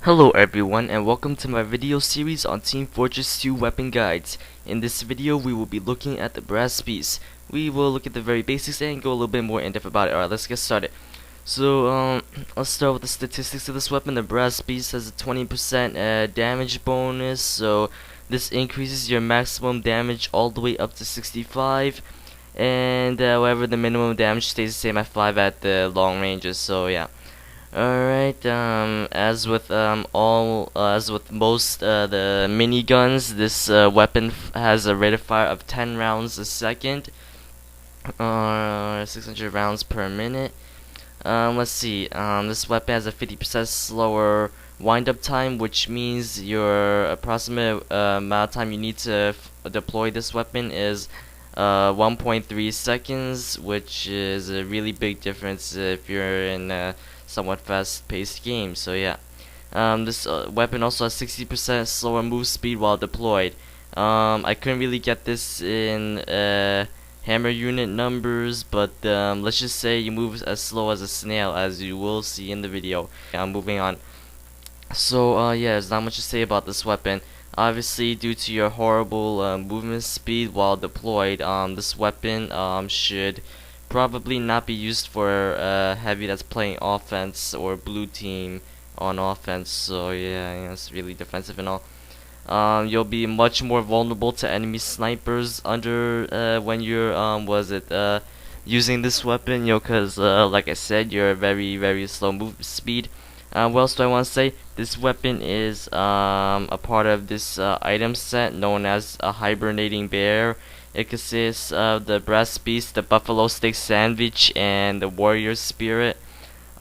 Hello everyone and welcome to my video series on Team Fortress 2 weapon guides. In this video we will be looking at the brass piece. We will look at the very basics and go a little bit more in depth about it. Alright, let's get started. So let's start with the statistics of this weapon. The brass piece has a 20% damage bonus, so this increases your maximum damage all the way up to 65, and however the minimum damage stays the same at 5 at the long ranges. So yeah. Alright, as with most the miniguns, this weapon has a rate of fire of 10 rounds a second, 600 rounds per minute. Let's see, this weapon has a 50% slower wind-up time, which means your approximate amount of time you need to deploy this weapon is 1.3 seconds, which is a really big difference if you're in a somewhat fast-paced game. So yeah, this weapon also has 60% slower move speed while deployed. I couldn't really get this in hammer unit numbers, but let's just say you move as slow as a snail, as you will see in the video. Moving on. So yeah, there's not much to say about this weapon. Obviously, due to your horrible movement speed while deployed, this weapon should probably not be used for heavy that's playing offense or blue team on offense. So yeah, it's really defensive and all. You'll be much more vulnerable to enemy snipers under when you're using this weapon, cause like I said, you're very slow move speed. What else do I want to say? This weapon is a part of this item set known as a hibernating bear. It consists of the brass beast, the buffalo steak sandwich, and the warrior spirit.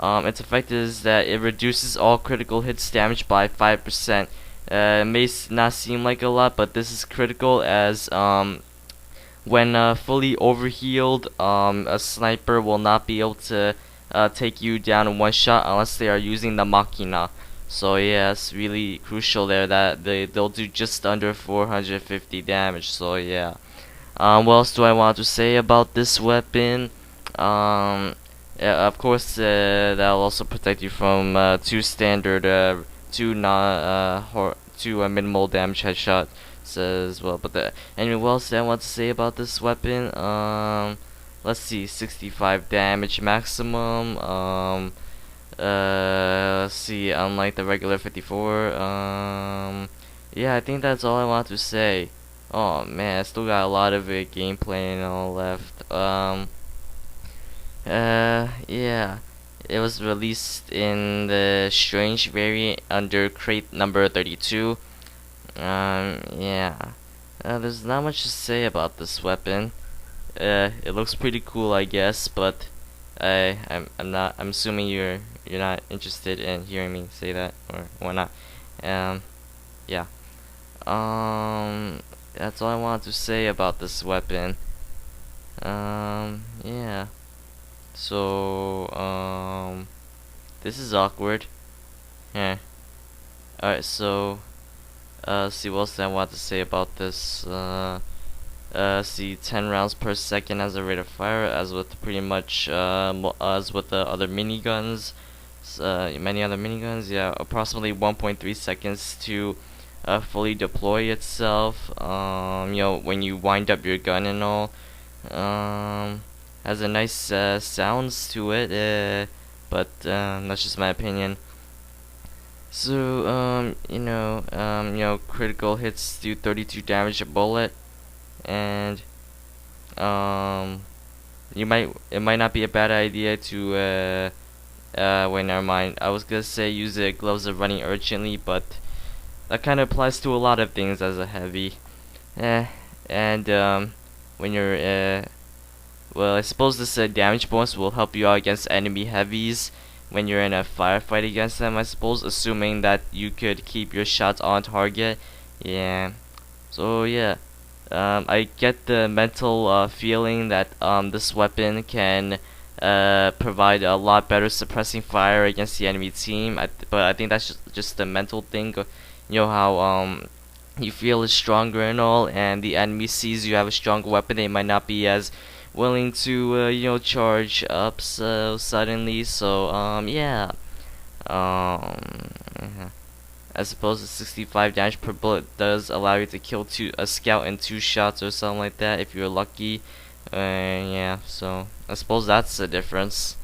Its effect is that it reduces all critical hits damage by 5%. It may not seem like a lot, but this is critical as when fully overhealed, a sniper will not be able to take you down in one shot unless they are using the Machina. So yeah, it's really crucial there that they'll do just under 450 damage. So yeah. What else do I want to say about this weapon? Yeah, of course, that'll also protect you from two standard, two minimal damage headshots as well. But anyway, what else do I want to say about this weapon? Let's see, 65 damage maximum. Let's see, unlike the regular 54. Yeah, I think that's all I want to say. Oh man, I still got a lot of gameplay and all left. Yeah. It was released in the strange variant under crate number 32. Yeah. There's not much to say about this weapon. It looks pretty cool, I guess, but I'm assuming you're not interested in hearing me say that or whatnot. Yeah. That's all I wanted to say about this weapon. Yeah. So, this is awkward. Yeah. Alright, so, see what else I want to say about this. See, 10 rounds per second as a rate of fire, as with pretty much, as with the other miniguns. Many other miniguns, yeah, approximately 1.3 seconds to fully deploy itself. When you wind up your gun and all. Has a nice sounds to it, but that's just my opinion. So, critical hits do 32 damage a bullet, and it might not be a bad idea to wait, never mind. I was gonna say use the gloves of running urgently, but that kind of applies to a lot of things as a heavy. And when you're well, I suppose this damage bonus will help you out against enemy heavies when you're in a firefight against them, I suppose, assuming that you could keep your shots on target. Yeah. So yeah, I get the mental feeling that this weapon can provide a lot better suppressing fire against the enemy team. But I think that's just a mental thing. How you feel is stronger and all, and the enemy sees you have a stronger weapon, they might not be as willing to charge up so suddenly. So yeah. As opposed to 65 damage per bullet does allow you to kill a scout in 2 shots or something like that if you're lucky. Yeah, so I suppose that's the difference.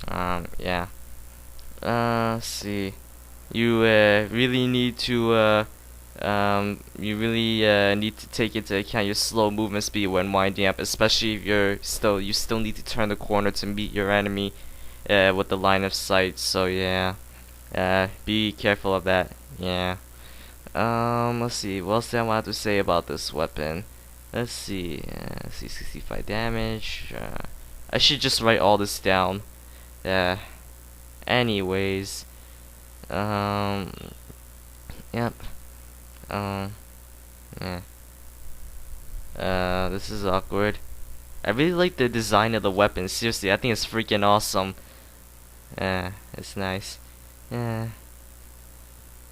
Yeah. Let's see. You really need to need to take into account your slow movement speed when winding up, especially if you still need to turn the corner to meet your enemy with the line of sight. So yeah, be careful of that. Yeah. Let's see. What else do I want to say about this weapon? Let's see. 65 damage. I should just write all this down. Yeah. Anyways. Um. Yep. Um. Yeah. This is awkward. I really like the design of the weapon. Seriously, I think it's freaking awesome. Yeah, it's nice. Yeah.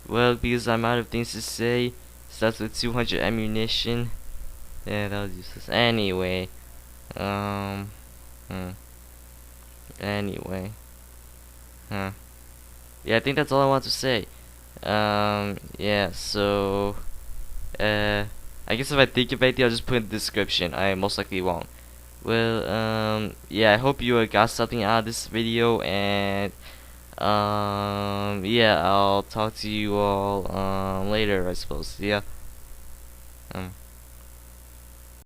Well, because I'm out of things to say, starts with 200 ammunition. Yeah, that was useless. Anyway, um, hmm. Anyway, huh. Yeah, I think that's all I want to say. Yeah, so, I guess if I think of anything, I'll just put in the description. I most likely won't. Well, yeah, I hope you got something out of this video, and, yeah, I'll talk to you all, later, I suppose. Yeah.